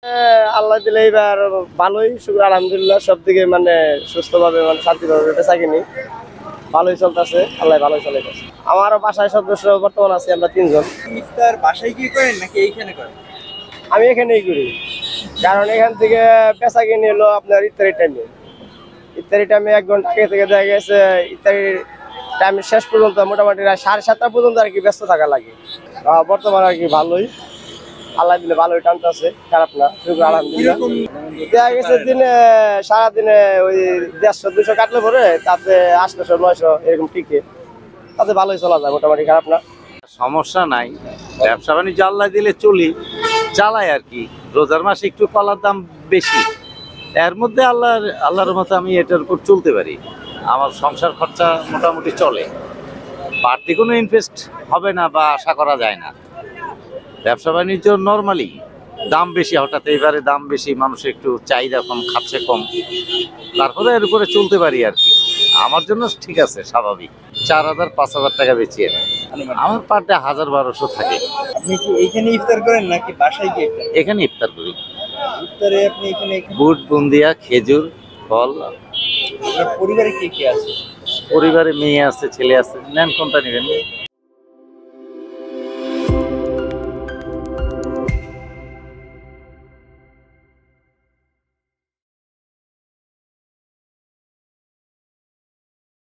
আল্লাহ দিলে এবার ভালোই, শুক্র আলহামদুলিল্লাহ, সব দিকে মানে সুস্থভাবে মানে শান্তিভাবে বেচা কিনি ভালোই চলতেছে, আল্লাহ ভালোই চলাইতেছে। আমার বাসায় সদস্য বর্তমান আছে আমরা 3 জন। ইফতার বাসায় কি করেন নাকি এইখানে করেন? আমি এখানেই করি, কারণ এখান থেকে বেচা কিনি হলো আপনার ইফতারি টাইমে। ইফতারি টাইমে 1 ঘন্টা আগে থেকে দেখা গেছে ইফতারি টাইমের শেষ পর্যন্ত মোটামুটি 7:30 পর্যন্ত আর কি ব্যস্ত থাকা লাগে। বর্তমানে আর কি ভালোই, আল্লাহ দিলে ভালোই টানতেছে, খারাপ না, শুক্র আলহামদুলিল্লাহ। দেখা গেছে দিনে সারাদিনে ওই 150-200 কাটলে পরে তাতে 800-900 এরকম টিকে, তাতে ভালোই চলা যায়, মোটামুটি খারাপ না। সমস্যা নাই, ব্যবসা বাণিজ্য আল্লাহ দিলে চলি, চালাই আর কি। রোজার মাসে একটু কলার দাম বেশি, এর মধ্যে আল্লাহর মতো আমি এটার উপর চলতে পারি। আমার সংসার খরচা মোটামুটি চলে, বাড়তি কোনো ইনভেস্ট হবে না বা আশা করা যায় না। ব্যবসা বাণিজ্য নর্মালি দাম বেশি, হঠাৎ এইবারে দাম বেশি, মানুষের একটু চাহিদা কম, খাচ্ছে কম, তারপরে এর উপরে চলতে পারি আর কি। আমার জন্য ঠিক আছে, স্বাভাবিক। 4,000-5,000 টাকা বেচি আমি। আমার পার ডে 1,000-1,200 থাকে। আপনি কি এইখানে ইফতার করেন নাকি বাসায় গিয়ে ইফতার? এখানে ইফতার করি। ইফতারে আপনি এখানে বুট, বুন্দিয়া, খেজুর, ফল। আপনার পরিবারে কে কে আছে? পরিবারে মেয়ে আছে, ছেলে আছে, নেন কোনটা নেবেন?